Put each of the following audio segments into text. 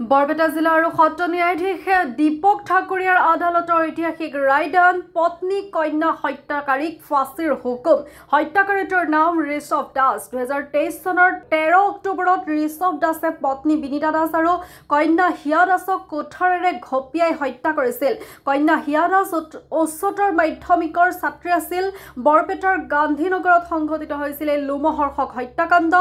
বৰপেটা জিলা আৰু সত্ৰ ন্যায়াধীশ দীপক ঠাকুৰীয়াৰ আদালতৰ ঐতিহাসিক ৰায়দান পত্নী কন্যা হত্যাকাৰীক ফাঁচীৰ হুকুম। হত্যাকাৰীটোৰ নাম ঋষভ দাস। 2023 চনৰ 13 অক্টোবৰত ঋষভ দাসে পত্নী বিনীতা দাস আৰু কন্যা হিয়া দাসক কোঠাৰেৰে ঘপিয়াই হত্যা কৰিছিল। কন্যা হিয়া দাস উচ্চতৰ মাধ্যমিকৰ ছাত্ৰী আছিল। বৰপেটাৰ গান্ধীনগৰত সংঘটিত হৈছিল এই লোমহৰ্ষক হত্যাকাণ্ড।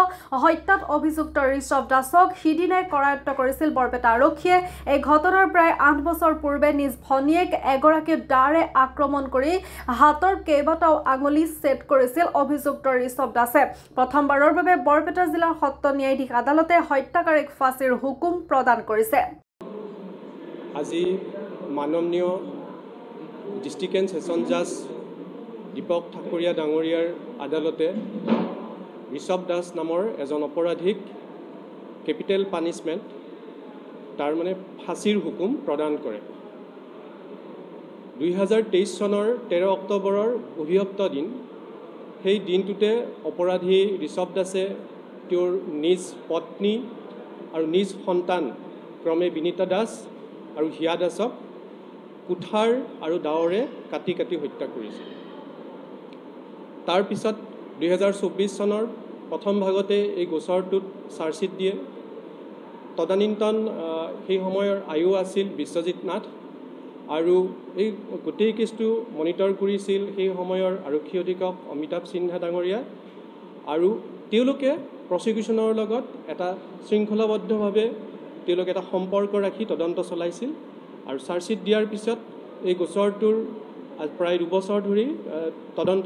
হত্যাত অভিযুক্ত ঋষভ দাসক সিদিনাই কৰায়ত্ব কৰিছিল বৰপেটা আৰক্ষীয়ে। এই ঘটনাৰ প্ৰায় 8 বছৰ পূৰ্বে নিজ ভনীয়েক এগৰাকীক দাৰে আক্ৰমণ কৰি হাতৰ কেইবাটাও আঙুলি ছেদ কৰিছিল অভিযুক্ত ঋষভ দাসে। প্ৰথমবাৰৰ বাবে বৰপেটা জিলাৰ সত্ৰ ন্যায়াধীশ আদালতে হত্যাকাৰীক ফাঁচীৰ হুকুম প্ৰদান কৰিছে। আজি মাননীয় ডিষ্ট্ৰিক্ট এণ্ড ছেছন জাজ দীপক ঠাকুৰীয়া ডাঙৰীয়াৰ আদালতে ঋষভ দাস নামৰ এজন অপৰাধীক কেপিটেল পানিছমেণ্ট তাৰ মানে ফাঁচীৰ হুকুম প্ৰদান কৰে। 2023 চনৰ 13 অক্টোবৰৰ অভিযুক্ত দিন, সেই দিনটোতে অপৰাধী ঋষভ দাসে তেওঁৰ নিজ পত্নী আৰু নিজ সন্তান ক্ৰমে বিনীতা দাস আৰু হিয়া দাসক কুঠাৰ আৰু দাৱৰে কাটি কাটি হত্যা কৰিছিল। তাৰ পিছত 2024 চনৰ প্ৰথম ভাগতে এই গোচৰটোত চাৰ্জশ্বিট দিয়ে। তদানীন্তন সেই সময়ৰ আয়ু আছিল বিশ্বজিৎ নাথ আৰু এই গোটেই কেছটো মনিটৰ কৰিছিল সেই সময়ৰ আৰক্ষী অধীক্ষক অমিতাভ সিনহা ডাঙৰীয়া আৰু তেওঁলোকে প্ৰচিকিউশ্যনৰ লগত এটা শৃংখলাবদ্ধভাৱে তেওঁলোকে এটা সম্পৰ্ক ৰাখি তদন্ত চলাইছিল আৰু চাৰ্জশ্বিট দিয়াৰ পিছত এই গোচৰটোৰ প্ৰায় 2 বছৰ ধৰি তদন্ত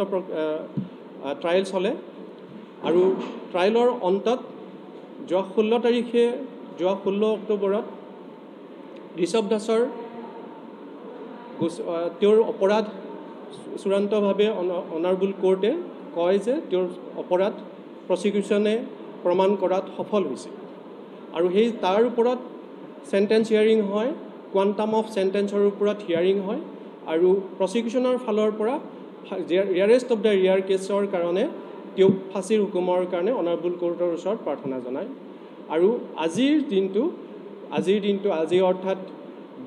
ট্ৰায়েল চলে আৰু ট্ৰায়েলৰ অন্তত যোৱা 16 অক্টোবৰত ঋষভ দাসৰ তেওঁৰ অপৰাধ চূড়ান্তভাৱে অনাৰেবল কোৰ্টে কয় যে তেওঁৰ অপৰাধ প্ৰচিকিউশ্যনে প্ৰমাণ কৰাত সফল হৈছে আৰু সেই তাৰ ওপৰত চেণ্টেন্স হিয়াৰিং হয়, কোৱাণ্টাম অফ চেণ্টেন্সৰ ওপৰত হিয়াৰিং হয় আৰু প্ৰচিকিউশ্যনৰ ফালৰ পৰা ৰিয়াৰেষ্ট অফ দ্য ৰিয়াৰ কেছৰ কাৰণে তেওঁক ফাঁচীৰ হুকুমৰ কাৰণে অনাৰেবল কোৰ্টৰ ওচৰত প্ৰাৰ্থনা জনায়। আৰু আজিৰ দিনটো আজি অৰ্থাৎ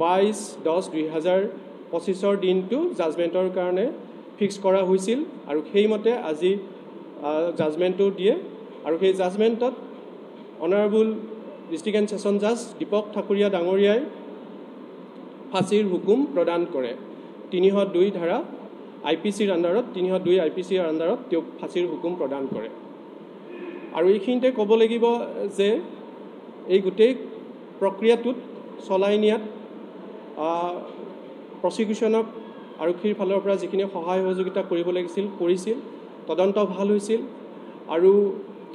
22/10/2025 দিনটো জাজমেণ্টৰ কাৰণে ফিক্স কৰা হৈছিল আৰু সেইমতে আজি জাজমেণ্টটো দিয়ে আৰু সেই জাজমেণ্টত অনাৰেবল ডিষ্ট্ৰিক্ট এণ্ড ছেছন জাজ দীপক ঠাকুৰীয়া ডাঙৰীয়াই ফাঁচীৰ হুকুম প্ৰদান কৰে। 302 ধাৰা IPCৰ আণ্ডাৰত 302 IPCৰ আণ্ডাৰত তেওঁক ফাঁচীৰ হুকুম প্ৰদান কৰে। আৰু এইখিনিতে ক'ব লাগিব যে এই গোটেই প্ৰক্ৰিয়াটোত চলাই নিয়াত প্ৰচিকিউশ্যনক আৰক্ষীৰ ফালৰ পৰা যিখিনি সহায় সহযোগিতা কৰিব লাগিছিল কৰিছিল, তদন্ত ভাল হৈছিল আৰু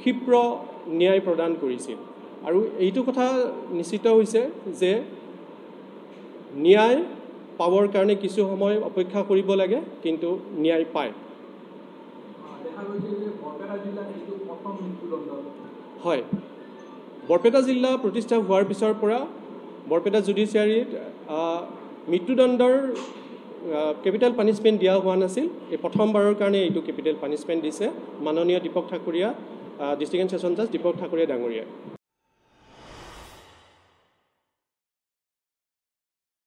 ক্ষীপ্ৰ ন্যায় প্ৰদান কৰিছিল। আৰু এইটো কথা নিশ্চিত হৈছে যে ন্যায় পাবৰ কাৰণে কিছু সময় অপেক্ষা কৰিব লাগে, কিন্তু ন্যায় পায়। হয়, বৰপেটা জিলা প্ৰতিষ্ঠা হোৱাৰ পিছৰ পৰা বৰপেটা জুডিচিয়াৰীত মৃত্যুদণ্ডৰ কেপিটেল পানিছমেণ্ট দিয়া হোৱা নাছিল। এই প্ৰথমবাৰৰ কাৰণে এইটো কেপিটেল পানিছমেণ্ট দিছে মাননীয় Deepak Thakuria district and session জাজ দীপক ঠাকুৰীয়া ডাঙৰীয়াই।